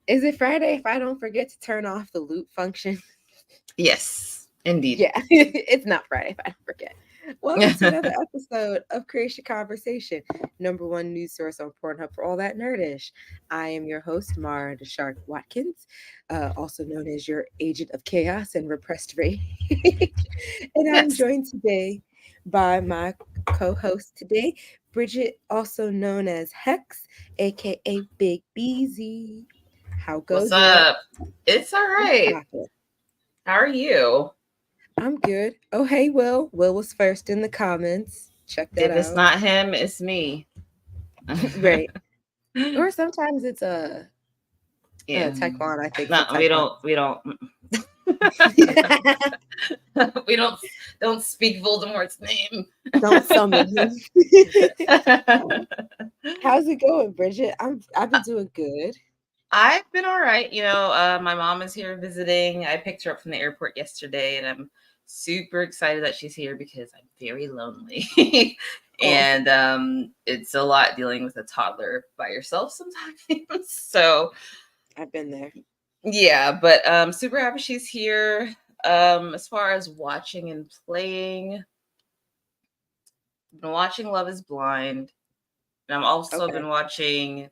Is it Friday if I don't forget to turn off the loop function? Yes, indeed. Yeah, it's not Friday if I don't forget. Welcome to another episode of Creatia Conversation, number one news source on Pornhub for all that nerdish. I am your host, Mara the Shark Watkins, also known as your agent of chaos and repressed rage. And I'm Yes. joined today by my co-host today, Bridget, also known as Hex, aka Big Beezy. How What's goes it? up? It's all What's right. poppin'? How are you? I'm good. Oh, hey, Will. Will was first in the comments. Check that If it's out. not him, it's me. Right. Or sometimes it's a Yeah. Taekwon, I think, No, for Taekwon. we don't we don't speak Voldemort's name. Don't summon him. How's it going, Bridget? I've been doing good. I've been all right. My mom is here visiting. I picked her up from the airport yesterday, and I'm super excited that she's here because I'm very lonely. Oh, And it's a lot dealing with a toddler by yourself sometimes. So I've been there. yeah, but super happy she's here. As far as watching and playing, I've been watching Love is Blind, and I've also Okay. been watching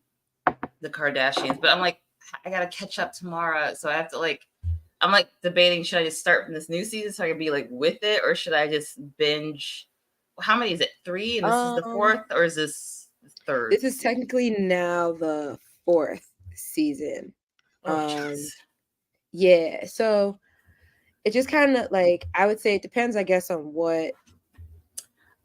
the Kardashians, but I'm like, I gotta catch up tomorrow, so I have to I'm like debating, should I just start from this new season so I can be like with it, or should I just binge? How many is it? 3, and this is the Um, 4th, or is this the third this is season? technically now the fourth season. Oh, Um, jeez. yeah. So it just kind of like I would say it depends, I guess, on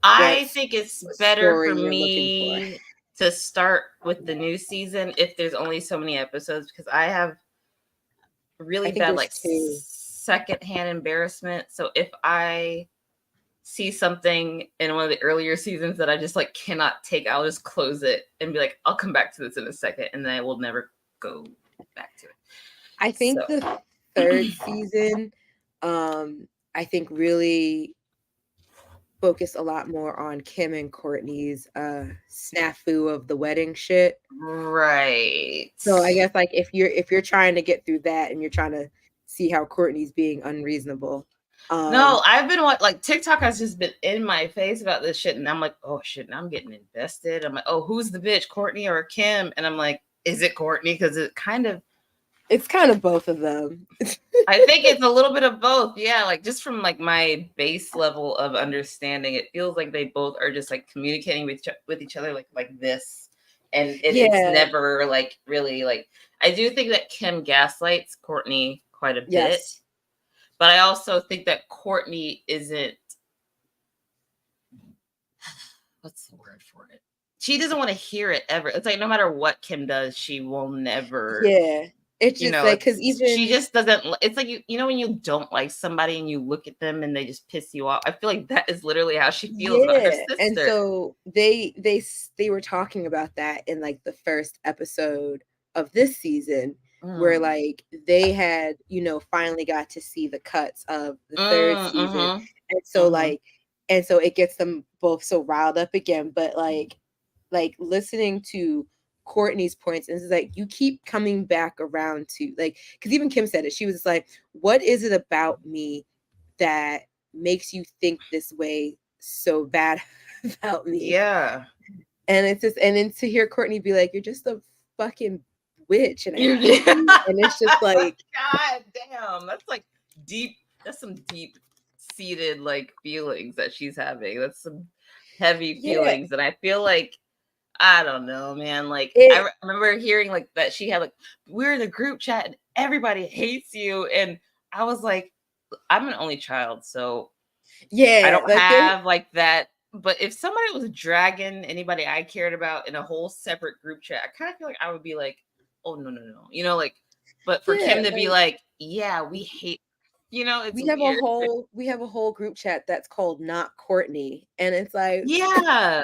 I what's think it's what better for story you're looking for. me to start with the new season if there's only so many episodes, because I have I really think bad there's two. secondhand embarrassment. So if I see something in one of the earlier seasons that I just cannot take, I'll just close it and be like, I'll come back to this in a second, and then I will never go back to it. I So think the third season, I think really focused a lot more on Kim and Courtney's snafu of the wedding shit. right. So I guess like if you're trying to get through that and you're trying to see how Courtney's being unreasonable. No, Um I've been TikTok has just been in my face about this shit, and I'm like, oh shit, now I'm getting invested. I'm like, oh, who's the bitch, Courtney or Kim? And I'm like, is it Courtney? Because it kind of, it's kind of both of them. I think it's a little bit of both. Yeah, just from my base level of understanding, it feels like they both are just communicating with each other like this, and it's Yeah, never really I do think that Kim gaslights Courtney quite a bit, yes. but I also think that Courtney isn't, what's the word for it? She doesn't want to hear it ever. It's like no matter what Kim does, she will never. Yeah. It's just like cuz She even just doesn't. It's like when you don't like somebody and you look at them and they just piss you off. I feel like that is literally how she feels about her yeah, and sister. so they were talking about that in like the first episode of this season where Mm. like they had, finally got to see the cuts of the third season. Mm-hmm. And so Mm-hmm. like and so it gets them both so riled up again, but like listening to Courtney's points, and it's like you keep coming back around to like because even Kim said it. She was like, "What is it about me that makes you think this way so bad about me?" Yeah. And it's just, and then to hear Courtney be like, "You're just a fucking witch, and I hate God you," and it's just like, damn. That's deep. That's some deep seated feelings that she's having. That's some heavy yeah, feelings, and I feel like, I don't know, man. it, Remember hearing that she had we're in a group chat and everybody hates you, and I was like, I'm an only child, so I yeah, don't like there, have that. But if somebody was dragging anybody I cared about in a whole separate group chat, I kind of feel like I would be like, oh no no no, But for yeah, Kim to be like like, yeah, we hate, it's weird. we have a whole group chat that's called Not Courtney, and it's like, Yeah,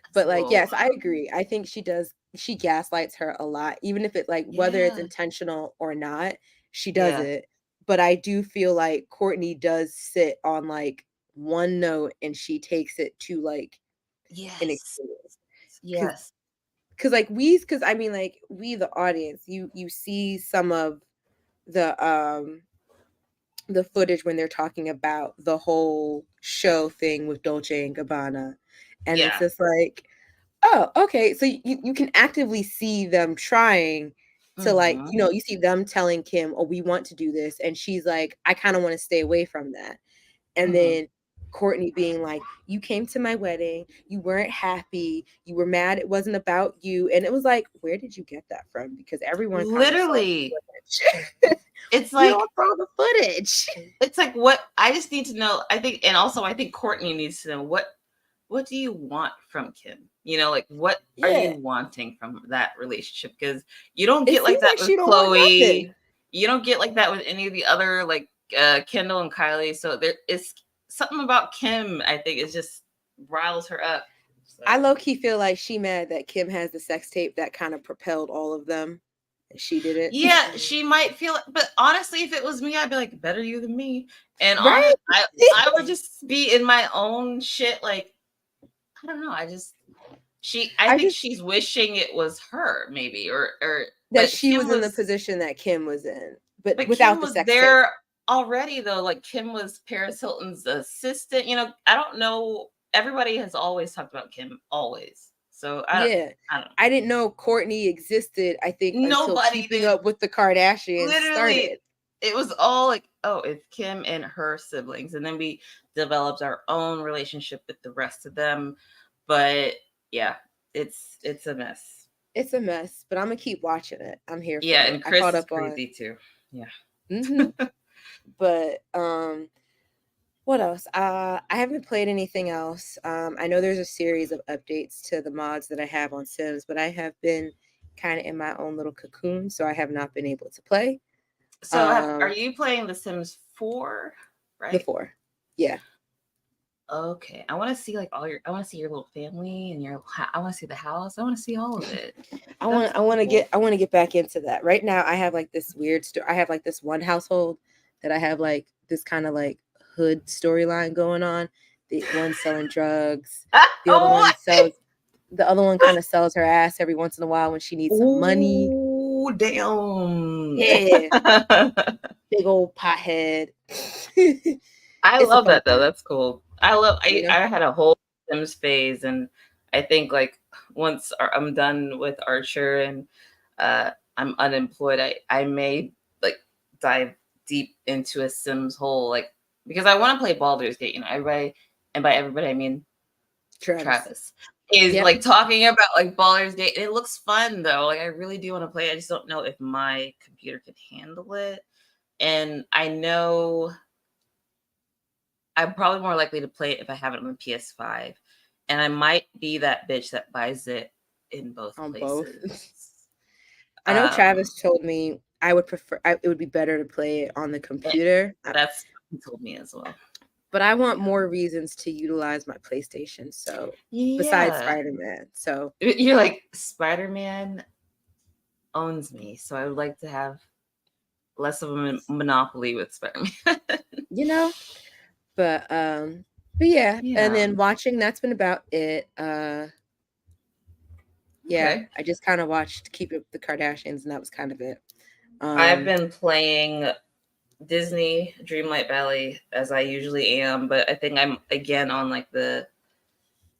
that's but a like, little. yes, I agree. I think she gaslights her a lot, even if it like whether it's Yeah, intentional or not, she does yeah. it. But I do feel like Courtney does sit on like one note and she takes it to like Yes. Because Yes. because I mean, like, we the audience, you see some of the footage when they're talking about the whole show thing with Dolce and Gabbana, and it's Yeah. just like, oh, okay, so you can actively see them trying to, like, Mhm. you see them telling Kim, oh, we want to do this, and she's like, I kind of want to stay away from that. And Mhm. then Courtney being like, you came to my wedding, you weren't happy, you were mad it wasn't about you. And it was like, where did you get that from? Because everyone kind of saw Literally. the footage. It's We like all saw the footage. it's like what I just need to know. I think, and also I think Courtney needs to know what do you want from Kim? Like what are Yeah. you wanting from that relationship? Because you don't It get like seems that like with she don't want Chloe. nothing. You don't get like that with any of the other like Kendall and Kylie. So there is something about Kim, I think, is just riles her up. So. I low-key feel like she mad that Kim has the sex tape that kind of propelled all of them. And she didn't. Yeah, she might feel it, but honestly, if it was me, I'd be like, better you than me. And Right? I would just be in my own shit. Like, I don't know. I think she's wishing it was her, maybe, or that but she Kim was in the was position that Kim was in, but but without Kim the was sex tape. there already though. Like Kim was Paris Hilton's assistant. I don't know. Everybody has always talked about Kim, always. So I don't know. I didn't know Courtney existed, I think, until Nobody Keeping did. Up with the Kardashians Literally, started. it was all like, oh, it's Kim and her siblings, and then we developed our own relationship with the rest of them. But yeah, it's a mess. It's a mess, but I'm gonna keep watching it. I'm here for Yeah, it. and I Chris caught is up on. crazy too. Yeah. But what else? I haven't played anything else. I know there's a series of updates to the mods that I have on Sims, but I have been kind of in my own little cocoon, so I have not been able to play. So are you playing The Sims 4? Right. The 4. Yeah. Okay. I want to see like I want to see your little family and I want to see the house. I want to see all of it. I want to get back into that. Right now I have like this weird I have like this one household that I have like this kind of like hood storyline going on. The one selling drugs, the other one kind of sells her ass every once in a while when she needs some money. Oh, damn. Yeah. Big old pothead. I It's a love fun that though. time. That's cool. I had a whole Sims phase, and I think like once I'm done with Archer and I'm unemployed, I may like dive deep into a Sims hole, like because I want to play Baldur's Gate. Everybody, and by everybody I mean Travis is like talking about like Baldur's Gate. It looks fun though. Like I really do want to play. I just don't know if my computer can handle it. And I know I'm probably more likely to play it if I have it on the PS5. And I might be that bitch that buys it in both places. Both. I know Travis told me I would prefer it would be better to play it on the computer. That's what he told me as well. But I want more reasons to utilize my PlayStation. So besides Spider-Man. So you're like, Spider-Man owns me. So I would like to have less of a monopoly with Spider-Man. But yeah. And then watching, that's been about it. Yeah, I just kind of watched Keep Up the Kardashians, and that was kind of it. I've been playing Disney Dreamlight Valley as I usually am, but I think I'm again on like the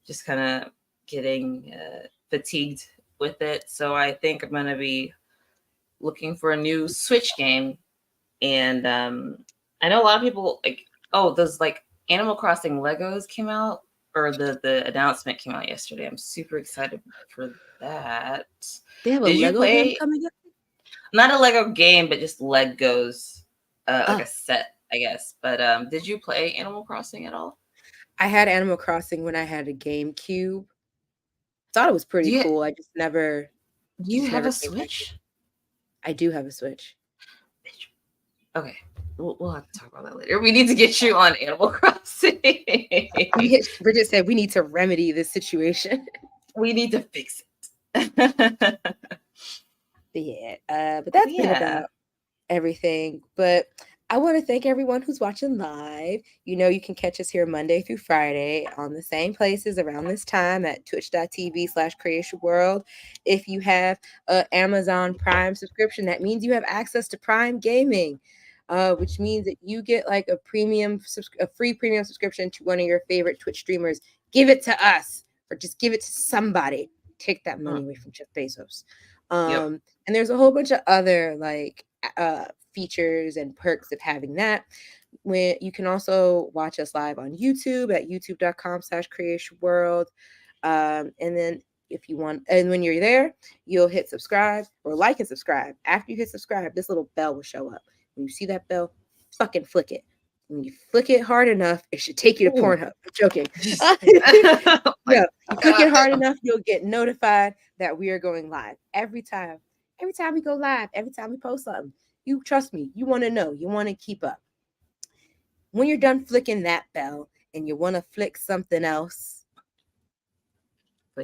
just kind of getting fatigued with it. So I think I'm gonna be looking for a new Switch game. And I know a lot of people like, oh, those like Animal Crossing Legos came out, or the announcement came out yesterday. I'm super excited for that. They have a Lego game coming up? Not a Lego game, but just Legos, like a set, I guess. But did you play Animal Crossing at all? I had Animal Crossing when I had a GameCube. Thought it was pretty cool. I just never. Do you have a Switch? I do have a Switch. Okay. We'll have to talk about that later. We need to get you on Animal Crossing. Bridget said we need to remedy this situation. We need to fix it. Yeah. But that's been about everything. But I want to thank everyone who's watching live. You know, you can catch us here Monday through Friday on the same places around this time at twitch.tv/Creatia World. If you have an Amazon Prime subscription, that means you have access to Prime Gaming, which means that you get like a free premium subscription to one of your favorite Twitch streamers. Give it to us, or just give it to somebody. Take that money away from Jeff Bezos. Yep. And there's a whole bunch of other like features and perks of having that. When you can also watch us live on YouTube at youtube.com/Creatia World. And then if you want, and when you're there, you'll hit subscribe or like and subscribe. After you hit subscribe, this little bell will show up. When you see that bell, fucking flick it. When you flick it hard enough, it should take you to Pornhub. I'm joking. No, you click it hard enough, you'll get notified that we are going live every time. Every time we go live, every time we post something. You trust me, you want to know, you want to keep up. When you're done flicking that bell and you want to flick something else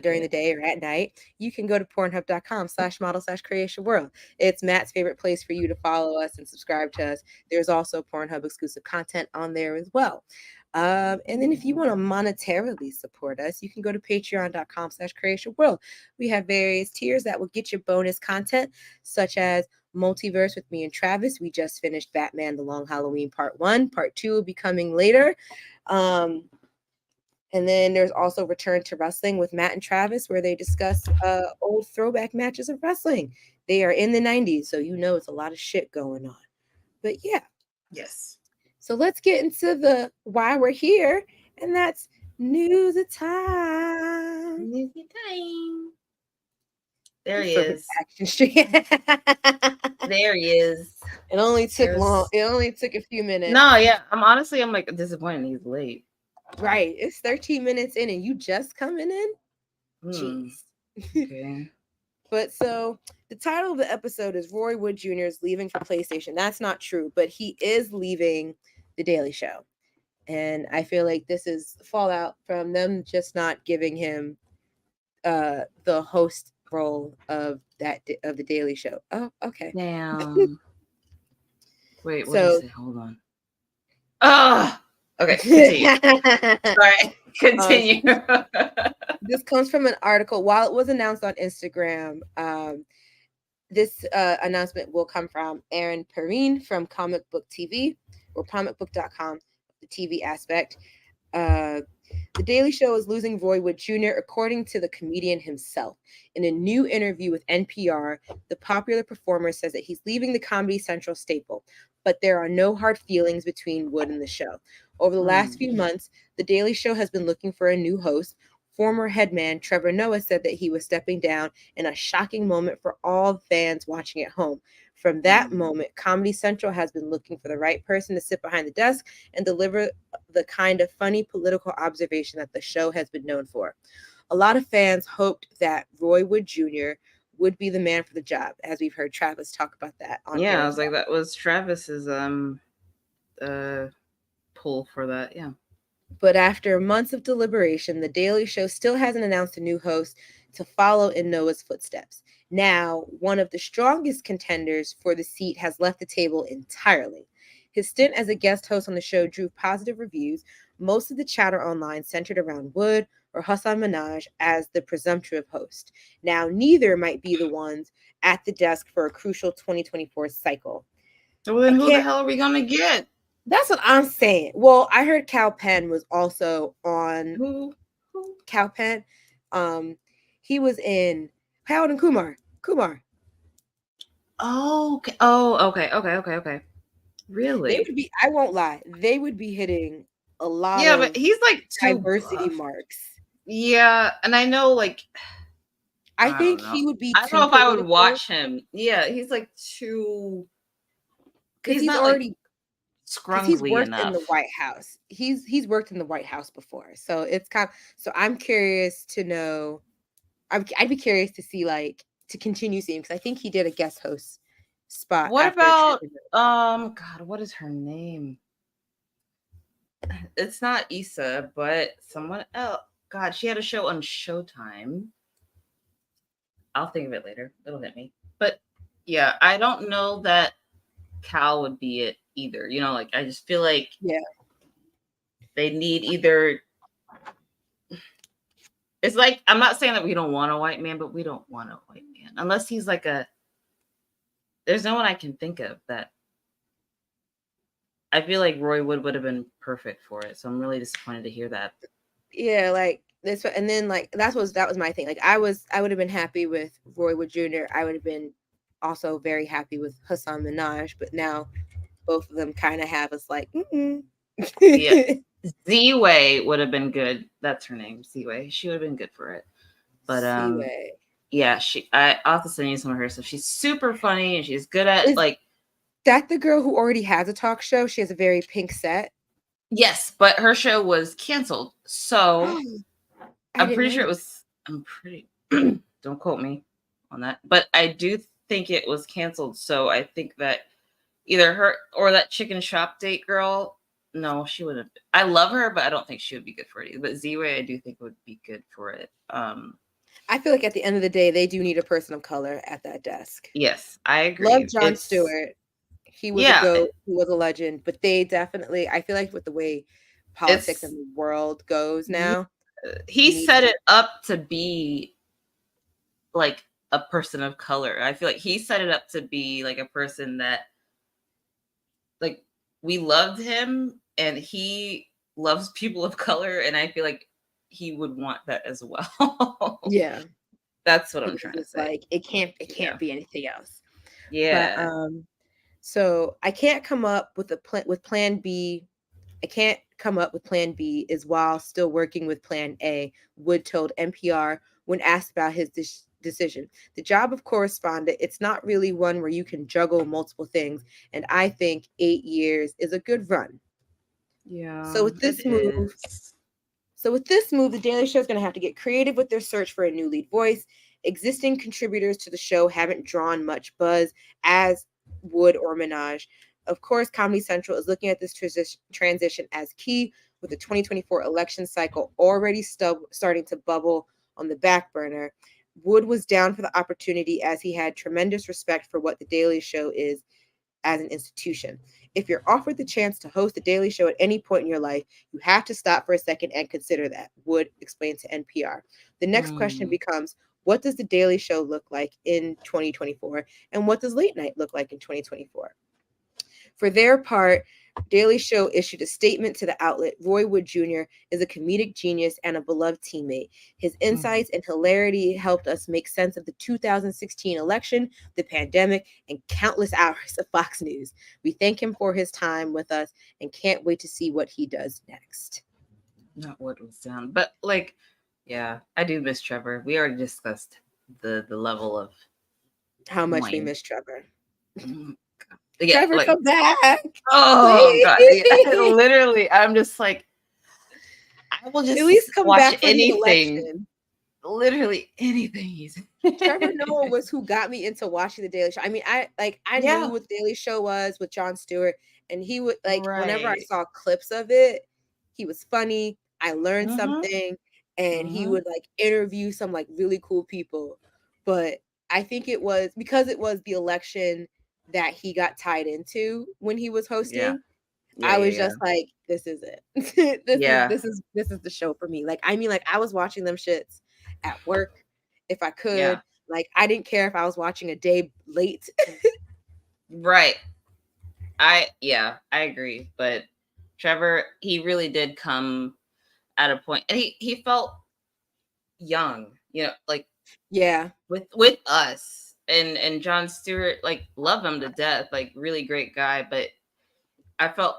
during the day or at night, you can go to pornhub.com/model/Creatia World. It's Matt's favorite place for you to follow us and subscribe to us. There's also Pornhub exclusive content on there as well. And then if you want to monetarily support us, you can go to patreon.com/Creatia World. We have various tiers that will get you bonus content, such as Multiverse with me and Travis. We just finished Batman: The Long Halloween Part 1. Part 2 will be coming later. And then there's also Return to Wrestling with Matt and Travis, where they discuss old throwback matches of wrestling. They are in the 90s, so you know it's a lot of shit going on. But yeah. Yes. So let's get into the why we're here, and that's Newsy time. Newsy time. There he is. Action Street. There he is. It only took long. It only took a few minutes. No, yeah. I'm like disappointed he's late. Right. It's 13 minutes in and you just coming in? Jeez. Okay. But so the title of the episode is Roy Wood Jr. is leaving for PlayStation. That's not true, but he is leaving The Daily Show. And I feel like this is fallout from them just not giving him the host role of The Daily Show. Oh, okay. Damn. Wait, what did you say? Hold on. Okay, continue. Sorry, continue. This comes from an article. While it was announced on Instagram, this announcement will come from Aaron Perrine from Comic Book TV or comicbook.com, the TV aspect. The Daily Show is losing Roy Wood Jr., according to the comedian himself. In a new interview with NPR, the popular performer says that he's leaving the Comedy Central staple, but there are no hard feelings between Wood and the show. Over the last few months, The Daily Show has been looking for a new host. Former headman Trevor Noah said that he was stepping down in a shocking moment for all fans watching at home. From that moment, Comedy Central has been looking for the right person to sit behind the desk and deliver the kind of funny political observation that the show has been known for. A lot of fans hoped that Roy Wood Jr. would be the man for the job, as we've heard Travis talk about that on Yeah, I was like, that was Travis's pull for that, yeah. But after months of deliberation, The Daily Show still hasn't announced a new host to follow in Noah's footsteps. Now, one of the strongest contenders for the seat has left the table entirely. His stint as a guest host on the show drew positive reviews. Most of the chatter online centered around Wood or Hassan Minhaj as the presumptive host. Now, neither might be the ones at the desk for a crucial 2024 cycle. So then who the hell are we going to get? That's what I'm saying. Well, I heard Cal Penn was also on. Who? Cal Penn. He was in Harold and Kumar. Oh, okay. Oh, okay. Really? They would be. I won't lie. They would be hitting a lot. Yeah, but he's like diversity marks. Yeah, and I know, like, I think he would be. I don't know if I would watch him. Yeah, he's like too. Because he's already. Like, scrungly he's worked enough in the White House. He's worked in the White House before, so it's kind of, so I'm curious to know. I'd be curious to see, like, to continue seeing, because I think he did a guest host spot. What about God, what is her name? It's not Issa, but someone else. God, she had a show on Showtime. I'll think of it later. It'll hit me. But yeah, I don't know that Cal would be it either. You know, like I just feel like Yeah. they need either. It's like I'm not saying that we don't want a white man, but we don't want a white man unless he's like a. There's no one I can think of that. I feel like Roy Wood would have been perfect for it, so I'm really disappointed to hear that. Yeah, like this, and then like that was my thing. Like I would have been happy with Roy Wood Jr. I would have been also very happy with Hassan Minaj, but now both of them kind of have us like, Yeah, Z-Way would have been good. That's her name, Z-Way. She would have been good for it. But C-Way. yeah, I'll have to send you some of her stuff. She's super funny and she's good at Is that the girl who already has a talk show? She has a very pink set. Yes, but her show was canceled. So I'm pretty sure it was. I'm pretty. Don't quote me on that, but I do think it was canceled. So I think that either her or that chicken shop date girl. No, she wouldn't. I love her, but I don't think she would be good for it either. But Z-Way, I do think would be good for it. I feel like at the end of the day, they do need a person of color at that desk. Yes, I agree. Love Jon Stewart. He was a goat. He was a legend. But they definitely, I feel like with the way politics in the world goes now, he set it up to be like a person of color. I feel like he set it up to be like a person that like we loved him and he loves people of color, and I feel like he would want that as well. Yeah. That's what I'm trying to say. Like it can't be anything else. Yeah. But so I can't come up with plan B. I can't come up with plan B is while still working with plan A, Wood told NPR when asked about his decision. The job of correspondent, it's not really one where you can juggle multiple things, and I think 8 years is a good run. Yeah. So with this move, the Daily Show is going to have to get creative with their search for a new lead voice. Existing contributors to the show haven't drawn much buzz as Wood or Minaj. Of course, Comedy Central is looking at this transition as key, with the 2024 election cycle already starting to bubble on the back burner. Wood was down for the opportunity as he had tremendous respect for what The Daily Show is as an institution. If you're offered the chance to host The Daily Show at any point in your life, you have to stop for a second and consider that, Wood explained to NPR. The next question becomes, what does The Daily Show look like in 2024? And what does late night look like in 2024? For their part, Daily Show issued a statement to the outlet. Roy Wood Jr. is a comedic genius and a beloved teammate. His insights and hilarity helped us make sense of the 2016 election, the pandemic, and countless hours of Fox News. We thank him for his time with us and can't wait to see what he does next. Not what was down, but like, yeah, I do miss Trevor. We already discussed the level of how much we miss Trevor. Yeah, Trevor, come back. Oh God! Yeah, literally, I'm just like, I will just at least come watch back for anything. Literally anything he's in. Trevor Noah was who got me into watching The Daily Show. I mean, I knew what The Daily Show was with Jon Stewart, and he would whenever I saw clips of it, he was funny. I learned something, and he would interview some really cool people. But I think it was because it was the election that he got tied into when he was hosting. I was just like, this is it. This is the show for me. I was watching them shits at work if I could. I didn't care if I was watching a day late. Right. I agree. But Trevor, he really did come at a point, and he felt young, with us. And Jon Stewart, love him to death, really great guy. But I felt,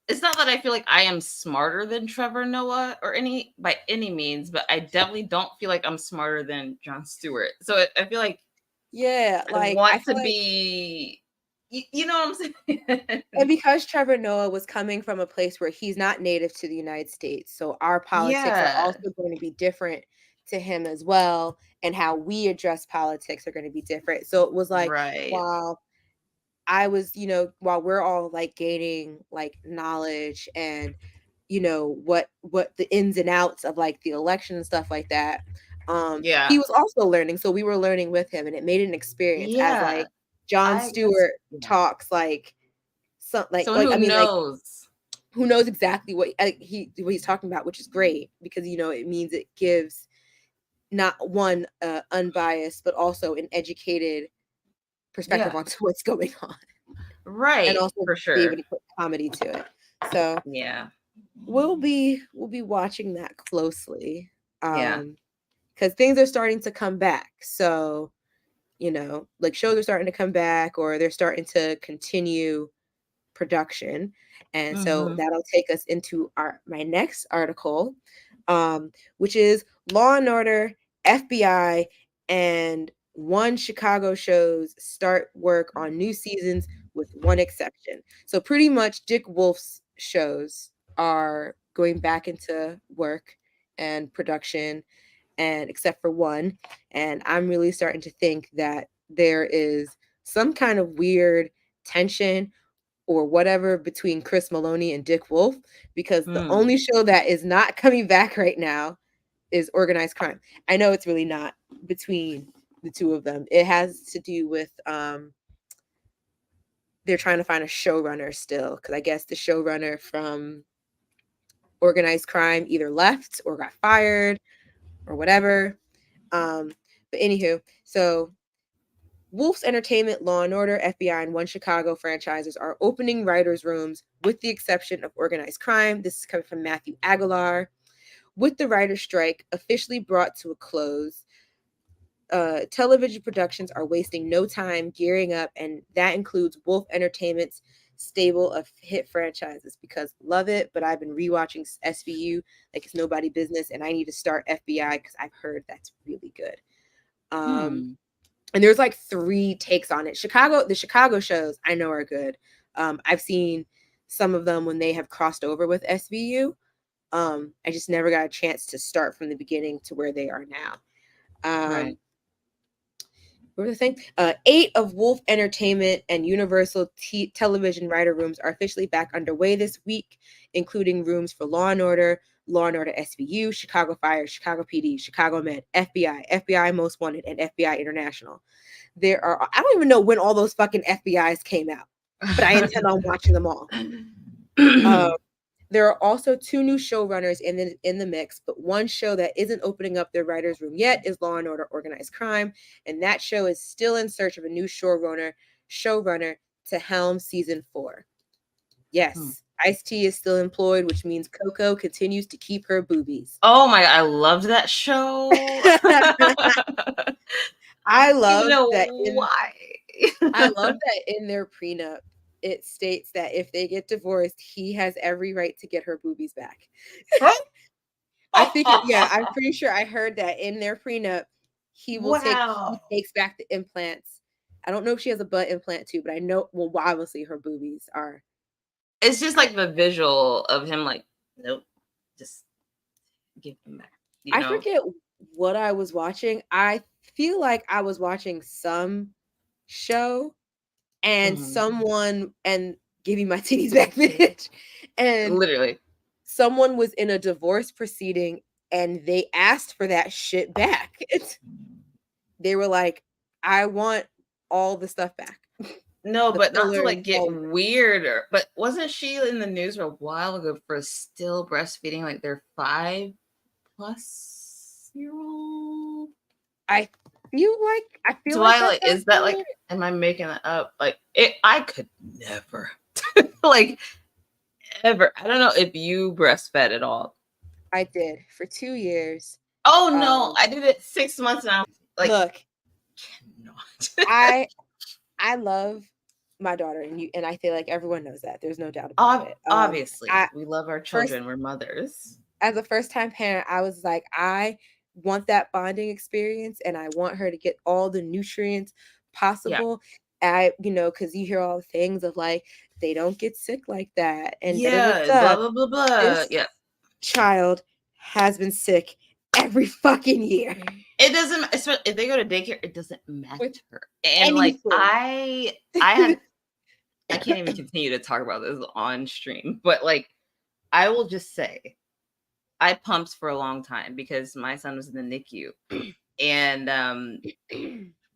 it's not that I feel like I am smarter than Trevor Noah by any means, but I definitely don't feel like I'm smarter than Jon Stewart. So I feel like, I want to be, you know what I'm saying? And because Trevor Noah was coming from a place where he's not native to the United States, so our politics are also going to be different to him as well, and how we address politics are going to be different. So it was while I was, while we're all gaining knowledge and what the ins and outs of the election and stuff like that, he was also learning, so we were learning with him, and it made an experience as Jon Stewart talks someone who I mean, like, knows. who knows exactly what he's talking about, which is great because it means it gives not one unbiased but also an educated perspective Yeah, on what's going on, and right, also for be able sure. to put comedy to it. So Yeah, we'll be watching that closely, yeah. because things are starting to come back. So like shows are starting to come back, or they're starting to continue production. And so Mm-hmm. that'll take us into my next article, which is Law and Order, FBI, and one Chicago shows start work on new seasons with one exception. So pretty much Dick Wolf's shows are going back into work and production, and except for one. And I'm really starting to think that there is some kind of weird tension or whatever between Chris Maloney and Dick Wolf, because the Mm. only show that is not coming back right now is Organized Crime. I know it's really not between the two of them. It has to do with they're trying to find a showrunner still, because I guess the showrunner from Organized Crime either left or got fired or whatever. But anywho, so Wolf's Entertainment, Law and Order, FBI, and One Chicago franchises are opening writers' rooms with the exception of Organized Crime. This is coming from Matthew Aguilar. With the writer's strike officially brought to a close, television productions are wasting no time gearing up, and that includes Wolf Entertainment's stable of hit franchises. Because love it, but I've been rewatching SVU like it's nobody business, and I need to start FBI because I've heard that's really good. And there's like 3 takes on it. The Chicago shows I know are good. I've seen some of them when they have crossed over with SVU. I just never got a chance to start from the beginning to where they are now. Right. What was I saying? 8 of Wolf Entertainment and Universal television writer rooms are officially back underway this week, including rooms for Law and Order SVU, Chicago Fire, Chicago PD, Chicago Med, FBI Most Wanted, and FBI International. I don't even know when all those fucking FBIs came out, but I intend on watching them all. There are also 2 new showrunners in the mix, but one show that isn't opening up their writers' room yet is Law and Order Organized Crime, and that show is still in search of a new showrunner to helm season 4. Yes, Ice-T is still employed, which means Coco continues to keep her boobies. Oh my, I loved that show. I love that why. I love that in their prenup it states that if they get divorced, he has every right to get her boobies back. I'm pretty sure I heard that in their prenup, he takes back the implants. I don't know if she has a butt implant too, but I know, well, obviously her boobies are. It's just like the visual of him, like, nope, just give them back. I forget what I was watching. I feel like I was watching some show and someone and give me my titties back, bitch. And literally, someone was in a divorce proceeding and they asked for that shit back. They were like, I want all the stuff back. no, The but not to fillers, like get all of it. weirder. But wasn't she in the news for a while ago for still breastfeeding like their 5+ year old? I feel So like I like, is that like, am I making it up? Like, I could never, like, ever. I don't know if you breastfed at all. I did for 2 years. Oh no, I did it 6 months now. Like, look, cannot. I love my daughter, and I feel like everyone knows that. There's no doubt about it. Obviously, we love our children. We're mothers. As a first-time parent, I was like, I want that bonding experience, and I want her to get all the nutrients possible. Because you hear all the things of like, they don't get sick like that, and blah blah blah blah. This child has been sick every fucking year. It doesn't. If they go to daycare, it doesn't matter. And anything. like, I can't even continue to talk about this on stream, but like, I will just say, I pumped for a long time because my son was in the NICU, and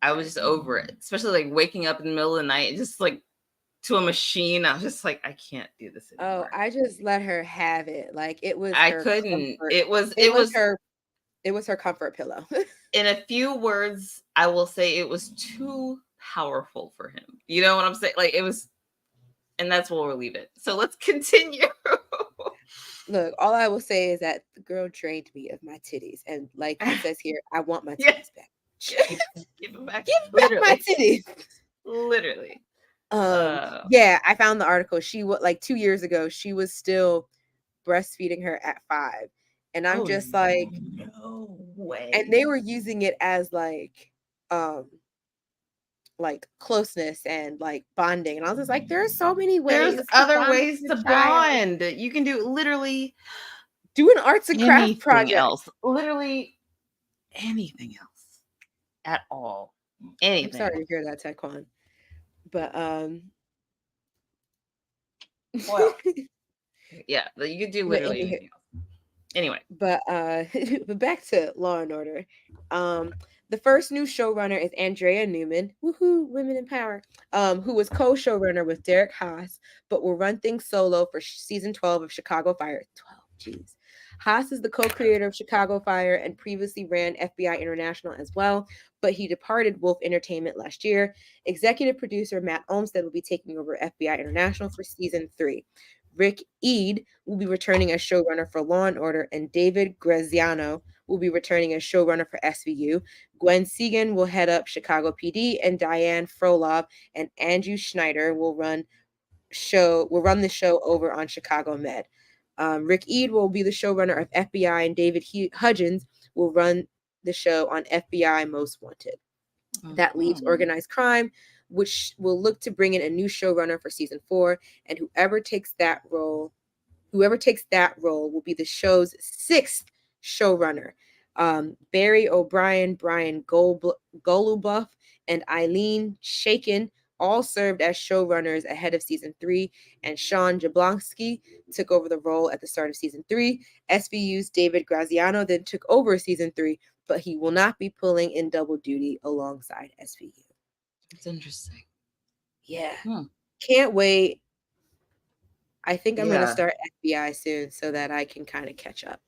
I was just over it, especially like waking up in the middle of the night and just like to a machine. I was just like, I can't do this Oh, anymore. I just let her have it. Like it was I her couldn't. comfort. It was It it was was her it was her comfort pillow. in a few words, I will say it was too powerful for him. You know what I'm saying? Like it was, and that's where we'll leave it. So let's continue. Look, all I will say is that the girl drained me of my titties. And like it says here, I want my Yeah, titties back. give it back. Give back my Literally, titties. literally. Yeah, I found the article. She was like 2 years ago, she was still breastfeeding her at 5. And I'm Oh just like, no and way. they were using it as like closeness and like bonding. And I was just like, there are so many There's ways to other bond with ways your to child. bond. You can do literally Do an arts and craft anything project. else. Literally anything else at all. I'm Anything sorry else. to hear that, Taekwon. But Well, yeah, you could do but literally anywho, anything else. Anyway. but but back to Law and Order. The first new showrunner is Andrea Newman, woohoo, women in power, who was co-showrunner with Derek Haas, but will run things solo for season 12 of Chicago Fire. 12, jeez. Haas is the co-creator of Chicago Fire and previously ran FBI International as well, but he departed Wolf Entertainment last year. Executive producer Matt Olmstead will be taking over FBI International for season 3. Rick Eade will be returning as showrunner for Law and Order, and David Graziano will be returning as showrunner for SVU. Gwen Segan will head up Chicago PD, and Diane Frolov and Andrew Schneider will run the show over on Chicago Med. Rick Eade will be the showrunner of FBI, and David Hudgens will run the show on FBI Most Wanted. That leaves Organized Crime, which will look to bring in a new showrunner for season 4, and whoever takes that role will be the show's 6th showrunner. Barry O'Brien, Brian Golubuff, and Eileen Shaken all served as showrunners ahead of season 3, and Sean Jablonski took over the role at the start of season 3. SVU's David Graziano then took over season 3, but he will not be pulling in double duty alongside SVU. It's interesting. Yeah. Can't wait. I think I'm going to Yeah. start FBI soon so that I can kind of catch up.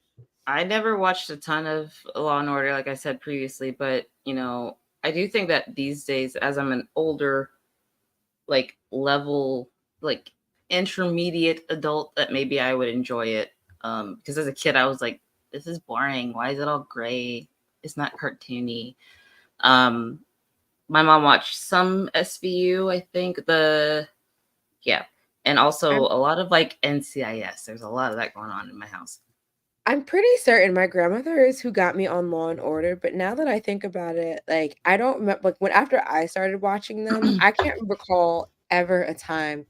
I never watched a ton of Law and Order, like I said previously, but I do think that these days, as I'm an older, like level, like intermediate adult, that maybe I would enjoy it. Because as a kid, I was like, this is boring. Why is it all gray? It's not cartoony. My mom watched some SVU, I think and also a lot of like NCIS. There's a lot of that going on in my house. I'm pretty certain my grandmother is who got me on Law and Order, but now that I think about it, like I don't remember, like when after I started watching them, I can't recall ever a time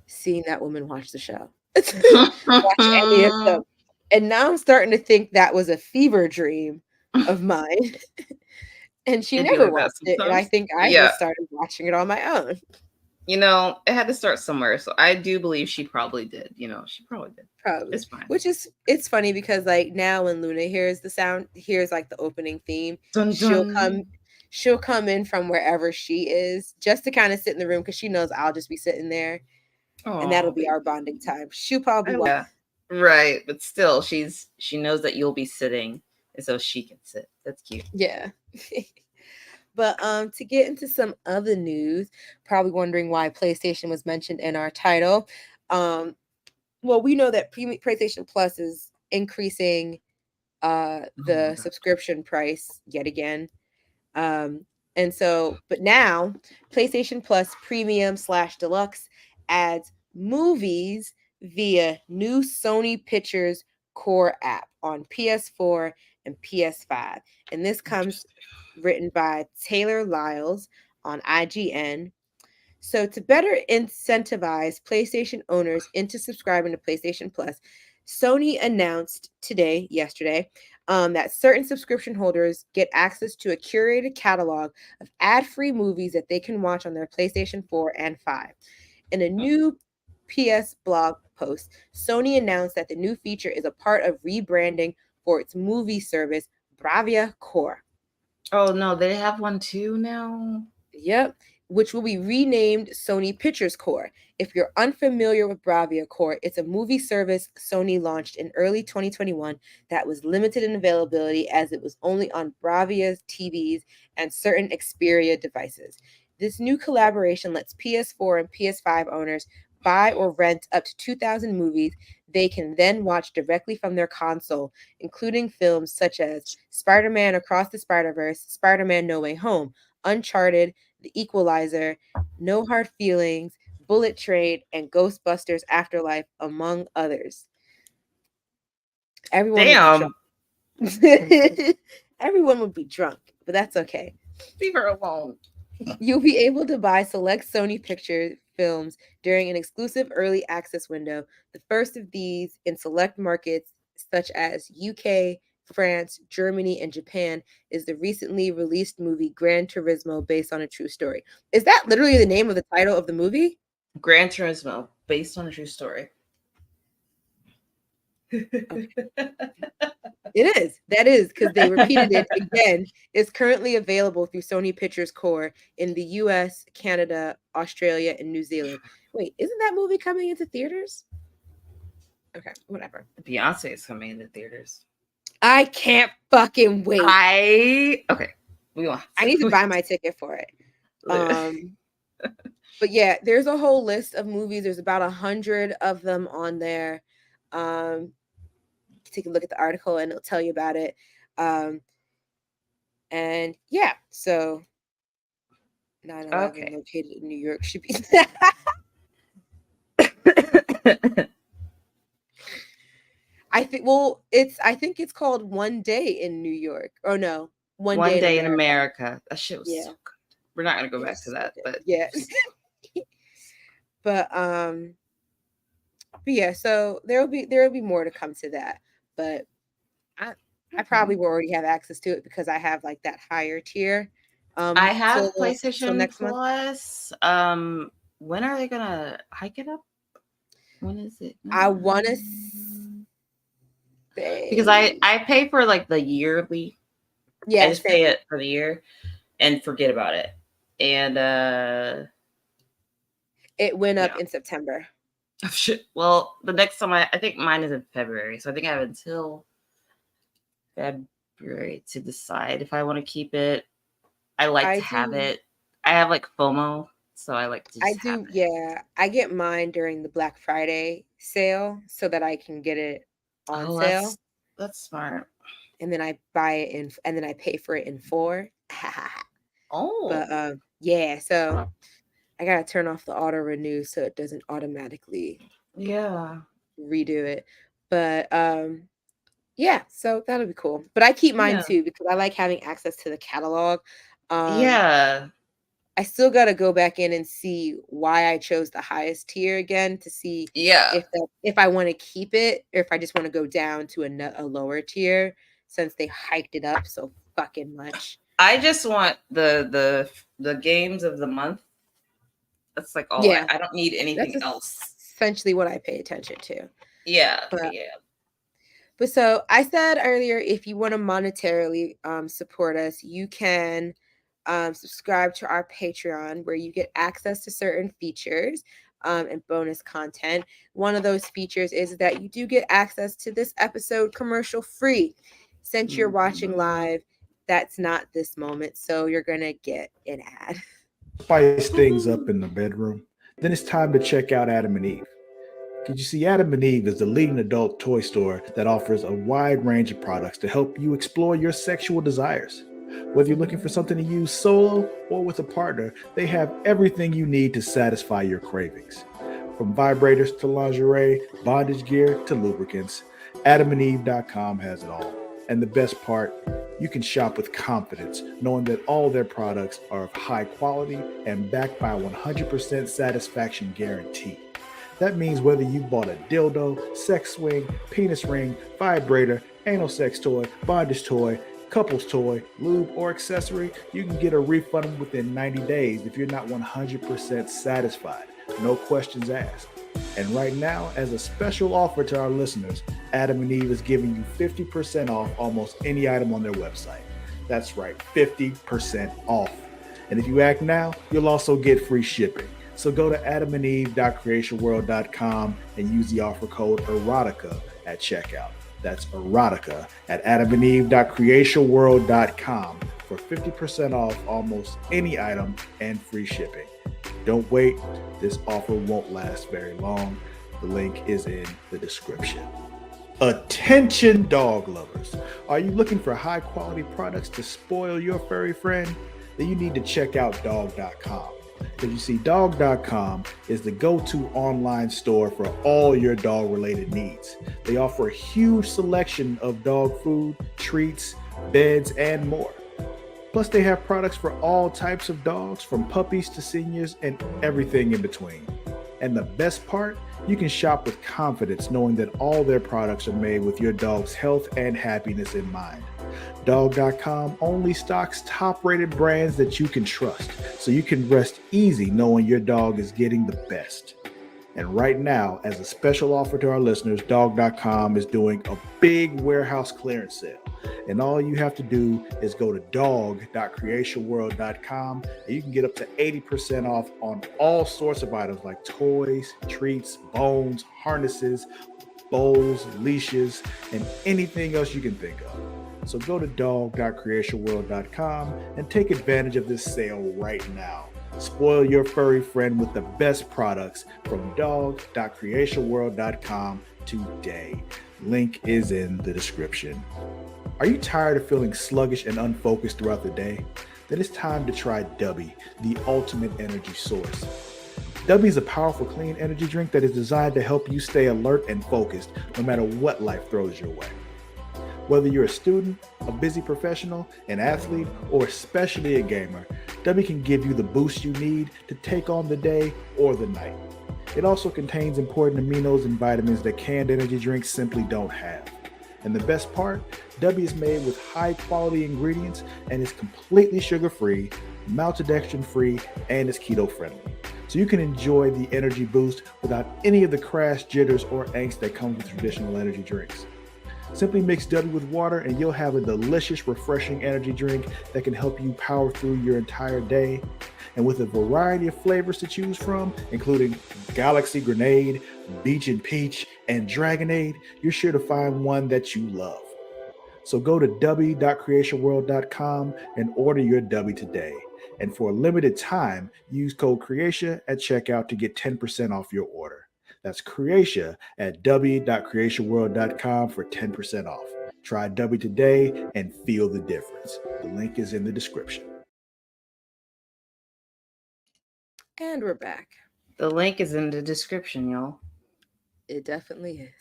seeing that woman watch the show. Watch any of them. And now I'm starting to think that was a fever dream of mine. And she It'd be never like that watched it. And I sometimes. think I Yeah. just started watching it on my own. It had to start somewhere. So I do believe she probably did. She probably did. Probably. It's fine. It's funny because like now when Luna hears like the opening theme, dun, dun. she'll come in from wherever she is just to kind of sit in the room because she knows I'll just be sitting there. And that'll be our bonding time. She'll probably watch. Yeah. Right. But still, she knows that you'll be sitting, and so she can sit. That's cute. Yeah. But to get into some other news, probably wondering why PlayStation was mentioned in our title. Well, we know that PlayStation Plus is increasing the subscription price yet again. And so, but now PlayStation Plus Premium / Deluxe adds movies via new Sony Pictures Core app on PS4 and PS5. And this comes written by Taylor Lyles on IGN. So, to better incentivize PlayStation owners into subscribing to PlayStation Plus, Sony announced yesterday, that certain subscription holders get access to a curated catalog of ad-free movies that they can watch on their PlayStation 4 and 5. In a new PS blog post, Sony announced that the new feature is a part of rebranding for its movie service, Bravia Core. Oh no, they have one too now? Yep. which will be renamed Sony Pictures Core. If you're unfamiliar with Bravia Core, it's a movie service Sony launched in early 2021 that was limited in availability as it was only on Bravia's TVs and certain Xperia devices. This new collaboration lets PS4 and PS5 owners buy or rent up to 2,000 movies they can then watch directly from their console, including films such as Spider-Man Across the Spider-Verse, Spider-Man No Way Home, Uncharted, The Equalizer, No Hard Feelings, Bullet Train, and Ghostbusters Afterlife, among others. Everyone Damn. would be drunk. Everyone would be drunk, but that's okay. Leave her alone. You'll be able to buy select Sony Pictures films during an exclusive early access window. The first of these in select markets such as UK, France, Germany, and Japan is the recently released movie Gran Turismo, based on a true story. Is that literally the name of the title of the movie? Gran Turismo, based on a true story. Okay. It is. That is, because they repeated it again. It's currently available through Sony Pictures Core in the US, Canada, Australia, and New Zealand. Wait, isn't that movie coming into theaters? Okay, whatever. Beyonce is coming into theaters. I can't fucking wait. Okay, we want. I need to buy my ticket for it. But yeah, there's a whole list of movies. There's about 100 of them on there. Take a look at the article and it'll tell you about it. And yeah, so 9/11 located in New York should be. I think it's called One Day in New York. Oh no, One Day in America. That shit was so good. We're not gonna go back to that, but yeah. But yeah, so there will be more to come to that. But I probably will already have access to it because I have like that higher tier. I have PlayStation Plus. When are they gonna hike it up? When is it? I want to say, because I pay for like the yearly. Yeah, I just pay it for the year and forget about it. And it went up in September. Oh, shit. Well, the next time I think mine is in February, so I think I have until February to decide if I want to keep it. I like to have it. I have like FOMO, so I like to just have it. Yeah. I get mine during the Black Friday sale so that I can get it on sale. That's smart. And then I buy it and then I pay for it in 4. Oh. But yeah, so I gotta turn off the auto renew so it doesn't automatically redo it. But yeah, so that'll be cool. But I keep mine too because I like having access to the catalog. I still gotta go back in and see why I chose the highest tier again to see if I want to keep it or if I just want to go down to a lower tier since they hiked it up so fucking much. I just want the games of the month. That's like all. I don't need anything else. Essentially what I pay attention to. Yeah. But so I said earlier, if you want to monetarily support us, you can subscribe to our Patreon where you get access to certain features and bonus content. One of those features is that you do get access to this episode commercial free. Since you're watching live, that's not this moment, so you're gonna get an ad. Spice things up in the bedroom, then it's time to check out Adam and Eve. Because you see, Adam and Eve is the leading adult toy store that offers a wide range of products to help you explore your sexual desires. Whether you're looking for something to use solo or with a partner, they have everything you need to satisfy your cravings. From vibrators to lingerie, bondage gear to lubricants, AdamandEve.com has it all. And the best part, you can shop with confidence, knowing that all their products are of high quality and backed by a 100% satisfaction guarantee. That means whether you bought a dildo, sex swing, penis ring, vibrator, anal sex toy, bondage toy, couples toy, lube, or accessory, you can get a refund within 90 days if you're not 100% satisfied. No questions asked. And right now, as a special offer to our listeners, Adam and Eve is giving you 50% off almost any item on their website. That's right, 50% off. And if you act now, you'll also get free shipping. So go to adamandeve.creationworld.com and use the offer code erotica at checkout. That's erotica at adamandeve.creationworld.com for 50% off almost any item and free shipping. Don't wait, this offer won't last very long. The link is in the description. Attention dog lovers. Are you looking for high quality products to spoil your furry friend? Then you need to check out dog.com. Because you see, dog.com is the go-to online store for all your dog-related needs. They offer a huge selection of dog food, treats, beds, and more. Plus, they have products for all types of dogs, from puppies to seniors and everything in between. And the best part, you can shop with confidence knowing that all their products are made with your dog's health and happiness in mind. Dog.com only stocks top-rated brands that you can trust, so you can rest easy knowing your dog is getting the best. And right now, as a special offer to our listeners, Dog.com is doing a big warehouse clearance sale. And all you have to do is go to dog.creationworld.com and you can get up to 80% off on all sorts of items like toys, treats, bones, harnesses, bowls, leashes, and anything else you can think of. So go to dog.creationworld.com and take advantage of this sale right now. Spoil your furry friend with the best products from dog.creationworld.com today. Link is in the description. Are you tired of feeling sluggish and unfocused throughout the day? Then it's time to try Dubby, the ultimate energy source. Dubby is a powerful, clean energy drink that is designed to help you stay alert and focused no matter what life throws your way. Whether you're a student, a busy professional, an athlete, or especially a gamer, Dubby can give you the boost you need to take on the day or the night. It also contains important aminos and vitamins that canned energy drinks simply don't have. And the best part, Dubby is made with high quality ingredients and is completely sugar-free, maltodextrin-free, and is keto-friendly. So you can enjoy the energy boost without any of the crash, jitters, or angst that comes with traditional energy drinks. Simply mix Dubby with water and you'll have a delicious, refreshing energy drink that can help you power through your entire day. And with a variety of flavors to choose from, including Galaxy Grenade, Beach and Peach, and Dragonade, you're sure to find one that you love. So go to dubby.creationworld.com and order your Dubby today. And for a limited time, use code Creatia at checkout to get 10% off your order. That's Creatia at dubby.creationworld.com for 10% off. Try Dubby today and feel the difference. The link is in the description. And we're back. The link is in the description, y'all. It definitely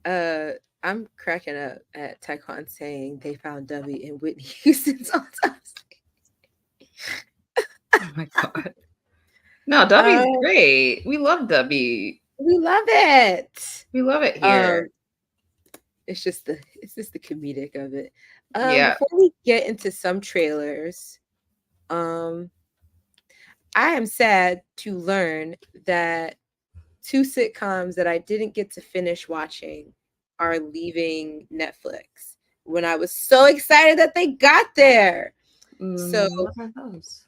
is. I'm cracking up at Taekwon saying they found Dubby in Whitney Houston's autopsy. Oh my god. No, Dubby's great. We love Dubby. We love it. We love it here. It's just the comedic of it. Yeah. Before we get into some trailers, I am sad to learn that 2 sitcoms that I didn't get to finish watching are leaving Netflix when I was so excited that they got there. So what are those?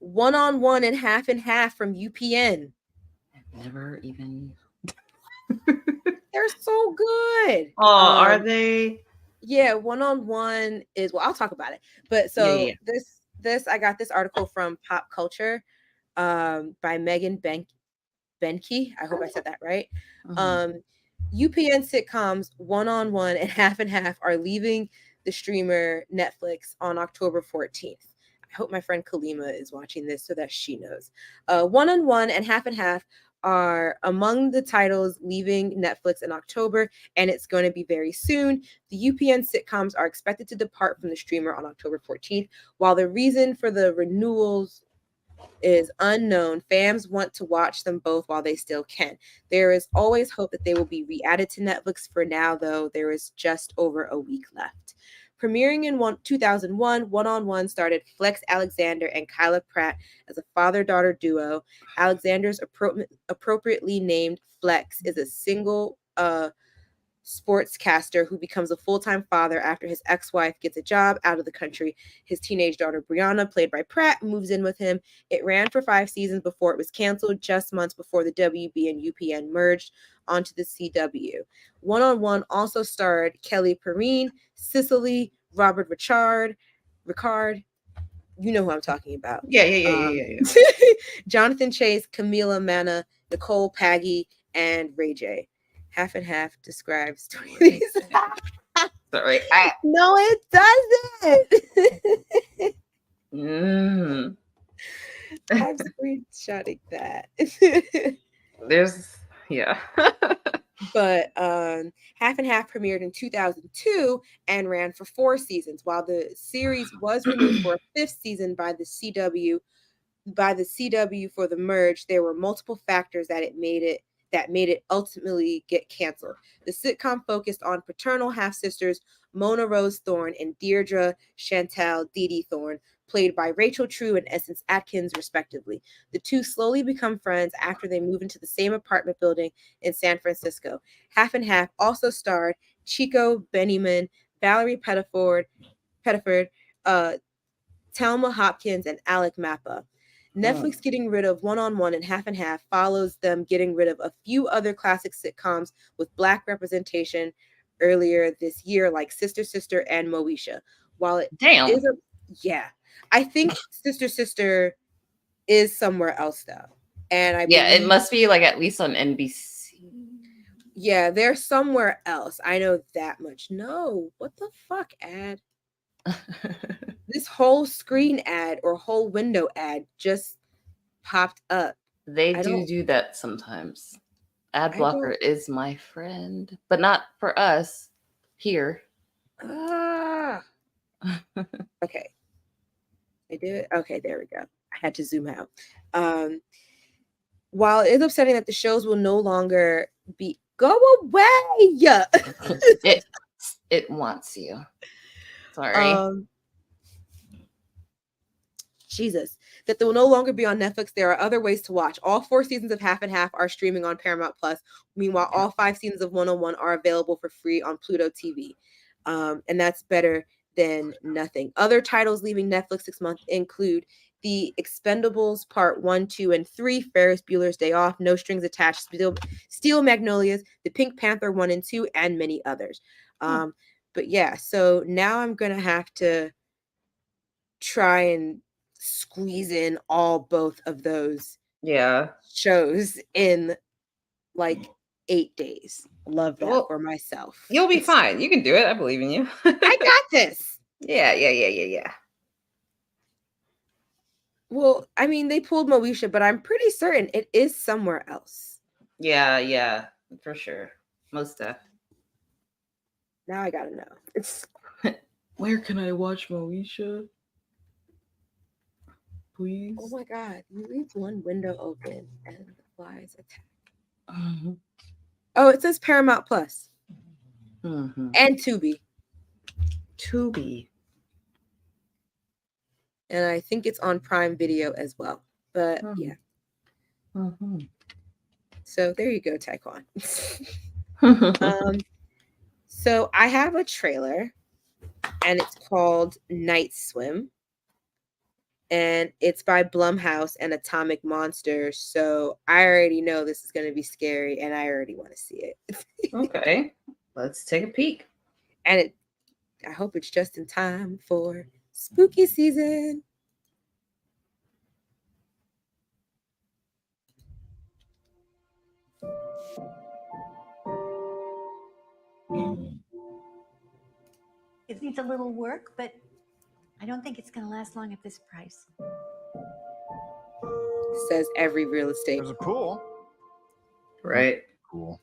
1-on-1 and Half from UPN. I've never even. They're so good. Oh, are they? Yeah, 1-on-1 is, well, I'll talk about it. But so this I got this article from Pop Culture by Megan Benke. I hope I said that right. UPN sitcoms 1-on-1 and Half are leaving the streamer Netflix on October 14th. I hope my friend Kalima is watching this so that she knows. 1-on-1 and Half are among the titles leaving Netflix in October, and it's going to be very soon. The UPN sitcoms are expected to depart from the streamer on October 14th. While the reason for the renewals is unknown, fans want to watch them both while they still can. There is always hope that they will be re-added to Netflix. For now, though, there is just over a week left. Premiering in 2001, 1-on-1 started Flex Alexander and Kyla Pratt as a father-daughter duo. Alexander's appropriately named Flex is a single sportscaster who becomes a full-time father after his ex-wife gets a job out of the country. His teenage daughter, Brianna, played by Pratt, moves in with him. It ran for 5 seasons before it was canceled, just months before the WB and UPN merged onto the CW. One-on-One also starred Kelly Perrine, Cicely, Robert Ricard, you know who I'm talking about. Yeah. Jonathan Chase, Camila Manna, Nicole Paggy, and Ray J. Half and Half describes Sorry. No, it doesn't. I'm screenshotting that. Yeah. But Half and Half premiered in 2002 and ran for 4 seasons, while the series was renewed for a 5th season by the CW for the merge. There were multiple factors that made it ultimately get canceled. The sitcom focused on paternal half-sisters Mona Rose Thorne and Deirdre Chantal Dee Thorne, played by Rachel True and Essence Atkins, respectively. The two slowly become friends after they move into the same apartment building in San Francisco. Half and Half also starred Chico Benjamin, Valerie Pettiford, Thelma Hopkins, and Alec Mappa. Netflix getting rid of One-on-One and Half and Half follows them getting rid of a few other classic sitcoms with Black representation earlier this year, like Sister Sister and Moesha. While it is I think Sister Sister is somewhere else though, and it must be like at least on NBC. Yeah, they're somewhere else. I know that much. No, what the fuck, ad? This whole screen ad or whole window ad just popped up. They do that sometimes. Ad blocker is my friend, but not for us here. Okay. I did it. Okay, there we go. I had to zoom out. While it is upsetting that the shows will no longer be go away. It wants you. Sorry. Jesus. That they will no longer be on Netflix. There are other ways to watch. All 4 seasons of Half and Half are streaming on Paramount Plus. Meanwhile, all 5 seasons of One-on-One are available for free on Pluto TV. And that's better than nothing. Other titles leaving Netflix this month include The Expendables Part 1, 2, and 3, Ferris Bueller's Day Off, No Strings Attached, Steel Magnolias, The Pink Panther 1 and 2, and many others. But yeah, so now I'm going to have to try and squeeze in both of those shows in like 8 days. Love that for myself. You'll be fine. You can do it. I believe in you. I got this. Yeah. Well, I mean, they pulled Moesha, but I'm pretty certain it is somewhere else. Yeah, for sure. Most stuff. Now I gotta know. Where can I watch Moesha? Please. Oh my God! You leave one window open and the flies attack. Oh, it says Paramount Plus and Tubi. And I think it's on Prime Video as well. But yeah. So there you go, Taekwon. So I have a trailer, and it's called Night Swim. And it's by Blumhouse and Atomic Monster. So I already know this is going to be scary, and I already want to see it. Okay. Let's take a peek. And I hope it's just in time for spooky season. It needs a little work, but I don't think it's going to last long at this price. Says every real estate. There's a pool. Right. Cool.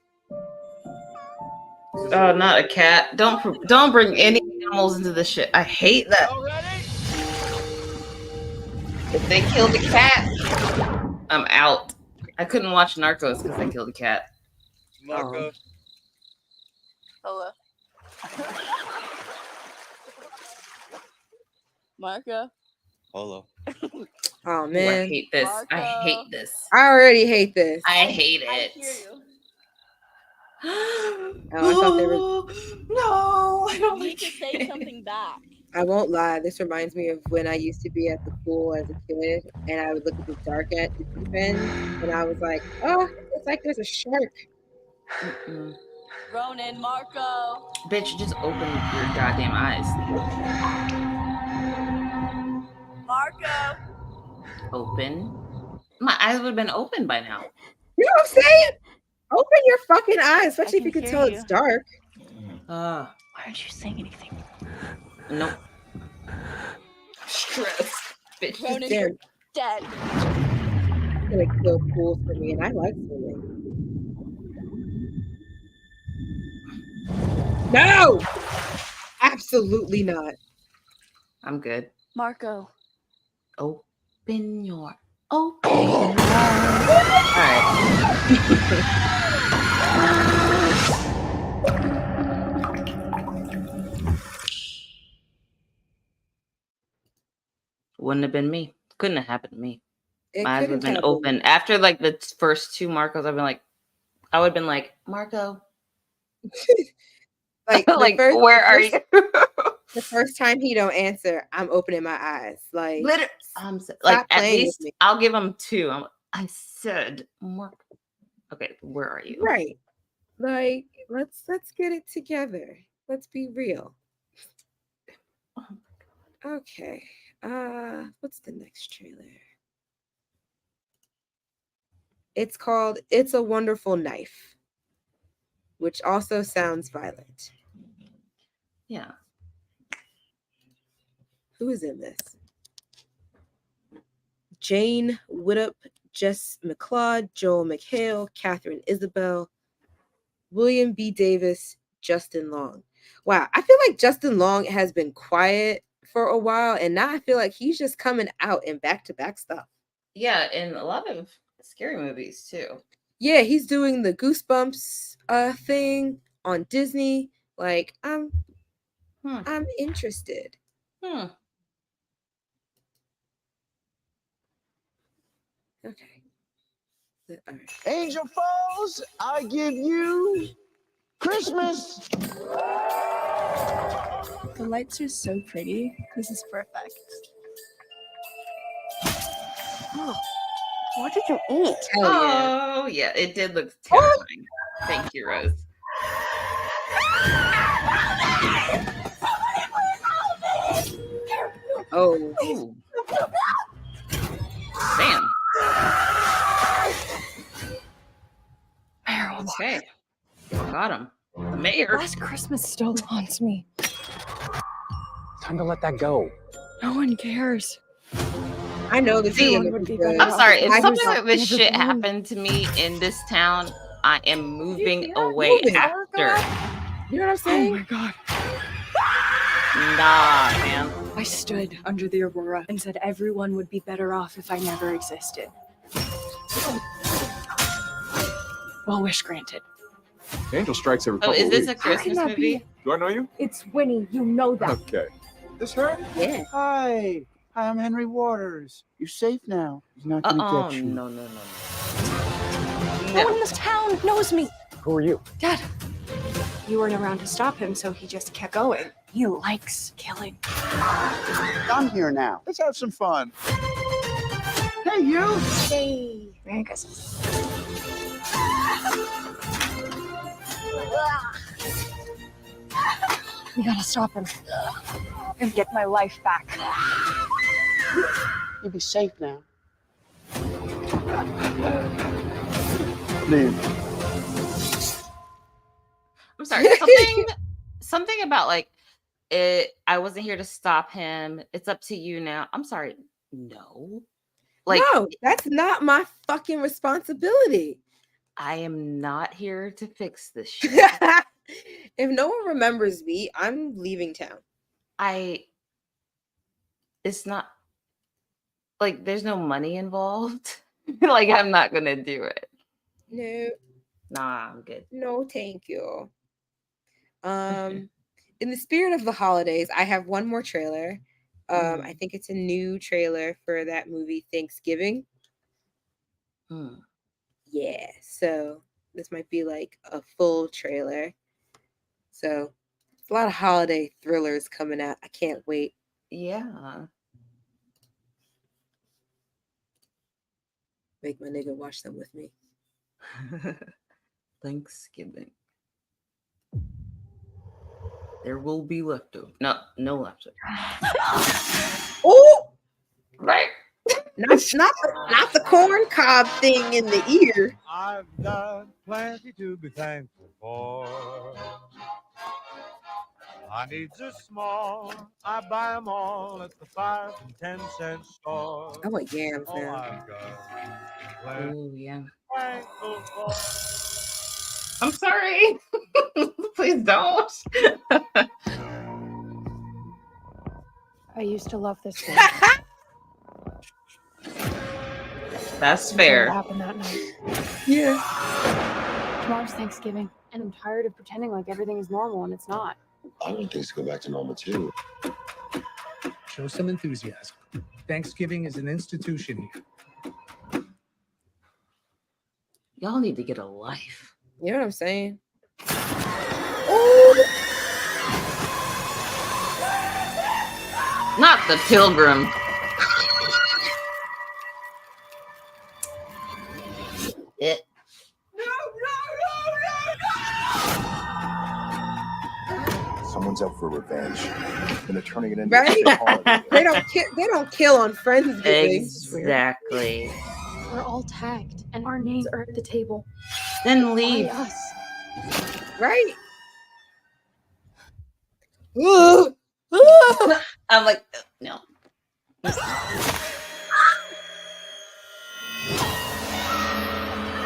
Oh, not a cat. Don't bring any animals into this shit. I hate that. If they kill the cat, I'm out. I couldn't watch Narcos because they killed the cat. Narcos. Hello. Marco. Hello. Oh man. I hate this. Marco. I hate this. I already hate this. I hate I it. hear you. I thought they were. No, I You don't need like to say it. something back. I won't lie. This reminds me of when I used to be at the pool as a kid, and I would look at the deep end, and I was like, "Oh, it's like there's a shark." Mm-mm. Ronan, Marco. Bitch, just open your goddamn eyes. Marco. Open. My eyes would have been open by now. You know what I'm saying? Open your fucking eyes, especially if can you can hear tell you. it's dark. Uh, Why aren't you saying anything? nope. Stress. Bitch, Ronan, just you're Damn, dead. it's gonna kill pools for me, and I like swimming. No, absolutely not. I'm good. Marco. Open your. All right. Wouldn't have been me. Couldn't have happened to me. It My eyes would have couldn't been happen. open. After like the first two Marcos, I would have been like, Marco. Like Like, where are you? The first time he don't answer, I'm opening my eyes. Like, Literally, stop like at playing with least me. I'll give him two. I said Marco. Okay, where are you? Right. Like, let's get it together. Let's be real. Okay. What's the next trailer? It's called It's a Wonderful Knife, which also sounds violent. Yeah. Who is in this? Jane Widdop, Jess McCloud, Joel McHale, Catherine Isabel, William B. Davis, Justin Long. Wow, I feel like Justin Long has been quiet for a while, and now I feel like he's just coming out in back-to-back stuff. Yeah, and a lot of scary movies too. Yeah, he's doing the Goosebumps thing on Disney. Like, I'm interested. Okay. All right. Angel Falls, I give you Christmas. The lights are so pretty. This is perfect. Oh, what did you eat? Hell yeah. Oh yeah, it did look terrifying. Thank you, Rose. Oh. Ooh. Damn. Mayor, Okay. Got him. The mayor. last Christmas still haunts me. Time to let that go. No one cares. I know this is Everyone gonna would be be good. better I'm sorry. If I something was- like this never shit born. happened to me in this town, I am moving You're not away moving. after. You know what I'm Oh saying? my god. Nah, man. I stood under the aurora and said everyone would be better off if I never existed. Well, wish granted. Angel strikes every Oh, couple is of this a weeks. Christmas that be? movie? Do I know you? It's Winnie, you know that. Okay. This her? Yeah. Hi, I'm Henry Waters. You're safe now. He's not gonna Oh get you. no. No one in this town knows me. Who are you? Dad, you weren't around to stop him, so he just kept going. He likes killing. I'm here now. Let's have some fun. Hey, you! Hey, Merry Christmas. We gotta stop him and get my life back. You'll be safe now. Leave. I'm sorry. Something about like it. I wasn't here to stop him. It's up to you now. I'm sorry. No. Like, no, that's not my fucking responsibility. I am not here to fix this shit. If no one remembers me, I'm leaving town. It's not like there's no money involved. Like, I'm not gonna do it. No, Nah, I'm good. no, thank you. In the spirit of the holidays, I have one more trailer. I think it's a new trailer for that movie Thanksgiving. Yeah, so This might be like a full trailer. So it's a lot of holiday thrillers coming out. I can't wait. Yeah. Make my nigga watch them with me. Thanksgiving. There will be leftover. No leftover. Oh, Right. not the corn cob thing in the ear. I've got plenty to be thankful for. My needs are small. I buy them all at the 5 and 10 cent store. I want yams Oh, now. I've got plenty Oh yeah. thankful for. I'm sorry. Please don't. I used to love this thing. That's What fair. happened that night? Yeah. Tomorrow's Thanksgiving, and I'm tired of pretending like everything is normal and it's not. I want things to go back to normal too. Show some enthusiasm. Thanksgiving is an institution here. Y'all need to get a life. You know what I'm saying? Oh, Not the pilgrim. It. Someone's out for revenge, and they're turning it into Right? a holiday. they don't kill on Friendsgiving. Exactly. We're all tagged, and our names are at the table. Then leave. By us. Right? Ooh. Ooh. I'm like, no.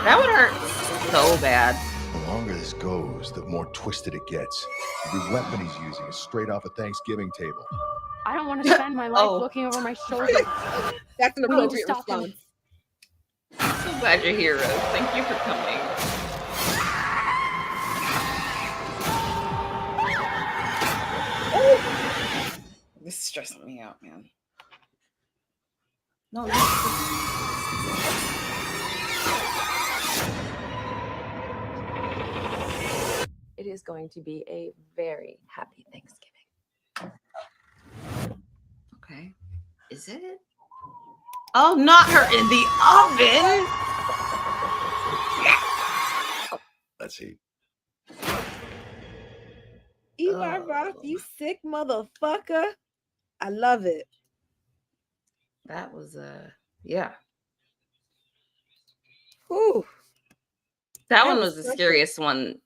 That would hurt so bad. The longer this goes, the more twisted it gets. The weapon he's using is straight off a Thanksgiving table. I don't want to spend my life looking over my shoulder. That's an We need to appropriate stop him. response. I'm so glad you're here, Rose. Thank you for coming. This is stressing me out, man. No, It is going to be a very happy Thanksgiving. okay. Is it? Oh, not her in the oven. Let's see. Eli Roth, you sick motherfucker. I love it. That was yeah. Whew. That one was the scariest one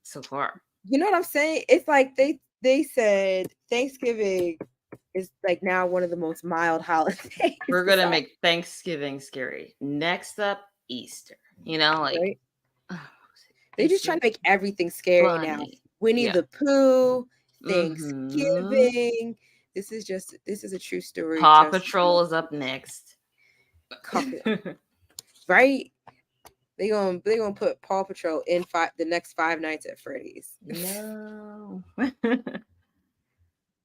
so far. You know what I'm saying? It's like they said Thanksgiving is like now one of the most mild holidays. We're gonna make Thanksgiving scary. Next up, Easter. You know, like right? They're just trying to make everything scary now. Winnie the Pooh, Thanksgiving. This is a true story. Paw Patrol is up next. Right? They gonna put Paw Patrol in the next 5 Nights at Freddy's. No.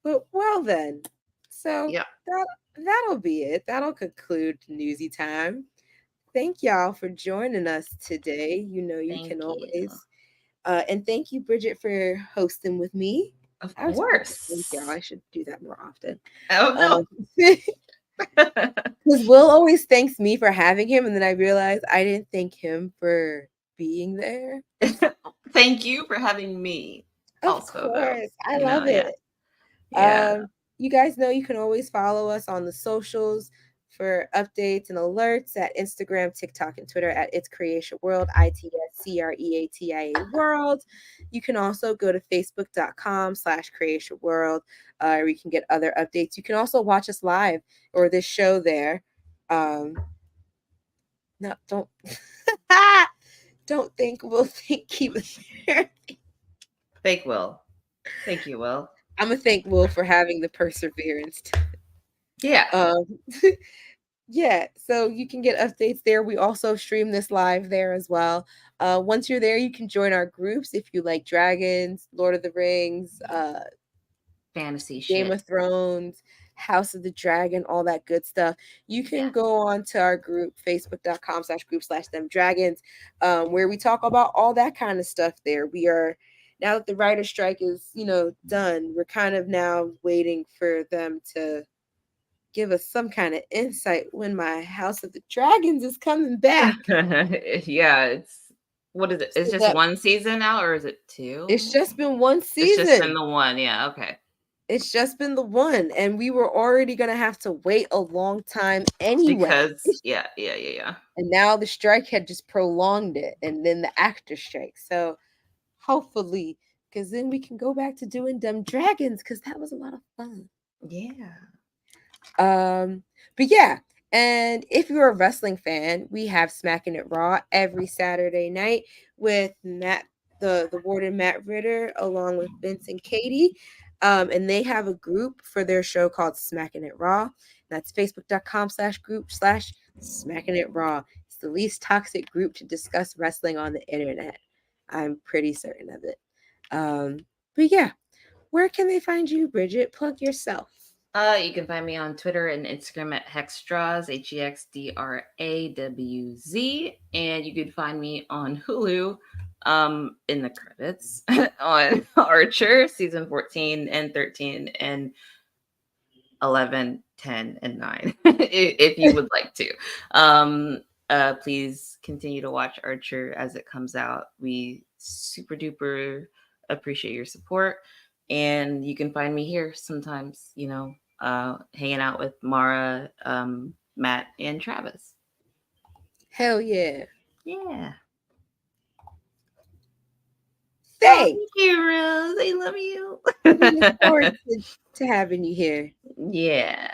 But well then. So yeah, that'll be it. That'll conclude Newsy Time. Thank y'all for joining us today. You know you can always. And thank you, Bridget, for hosting with me. Of course. Thank y'all. I should do that more often. Oh no. Because Will always thanks me for having him, and then I realized I didn't thank him for being there. Thank you for having me. Of course. I love it. Yeah. You guys know you can always follow us on the socials for updates and alerts at Instagram, TikTok, and Twitter at It's Creatia World, ITSCREATIA World. You can also go to facebook.com/Creatia World, where you can get other updates. You can also watch us live or this show there. No, don't don't think we'll keep it there. Thank Will. Thank you, Will. I'm gonna thank Will for having the perseverance. Yeah. Yeah, so you can get updates there. We also stream this live there as well. Once you're there, you can join our groups if you like dragons, Lord of the Rings, fantasy Game shit. of Thrones, House of the Dragon, all that good stuff, you can go on to our group, facebook.com/group/themdragons, where we talk about all that kind of stuff there. We are, now that the writer's strike is, done, we're kind of now waiting for them to give us some kind of insight when my House of the Dragons is coming back. Yeah, what is it? It's So just one season now, or is it 2? It's just been one season. It's just been the one. Yeah, okay. It's just been the one, and we were already gonna have to wait a long time anyway. Because yeah. And now the strike had just prolonged it, and then the actor strike. So hopefully, because then we can go back to doing Dumb Dragons, because that was a lot of fun. Yeah. But yeah, and if you're a wrestling fan, we have Smacking It Raw every Saturday night with Matt, the warden Matt Ritter, along with Vince and Katie. And they have a group for their show called Smacking It Raw. That's facebook.com/group/Smacking It Raw. It's the least toxic group to discuss wrestling on the internet. I'm pretty certain of it. But yeah, where can they find you, Bridget? Plug yourself. You can find me on Twitter and Instagram at Hexdrawz, HEXDRAWZ, and you can find me on Hulu, in the credits on Archer season 14 and 13 and 11, 10, and 9, if you would like to. Please continue to watch Archer as it comes out. We super duper appreciate your support. And you can find me here sometimes, hanging out with Mara, Matt, and Travis. Hell yeah. Yeah. Thank you, Rose. I love you. We look forward to having you here. Yeah.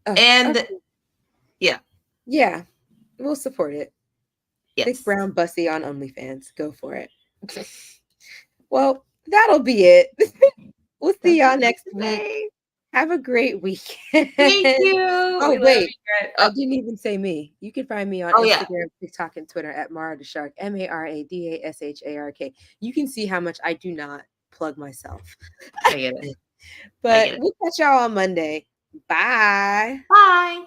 Oh, and okay. Yeah. Yeah. We'll support it. Yes. Big Brown Bussy on OnlyFans. Go for it. Well, that'll be it. We'll see y'all next week. Have a great weekend. Thank you. Oh, wait. I didn't even say me. You can find me on Instagram, TikTok, and Twitter at Mara the Shark, MARADASHARK. You can see how much I do not plug myself. I get it. But we'll catch y'all on Monday. Bye. Bye.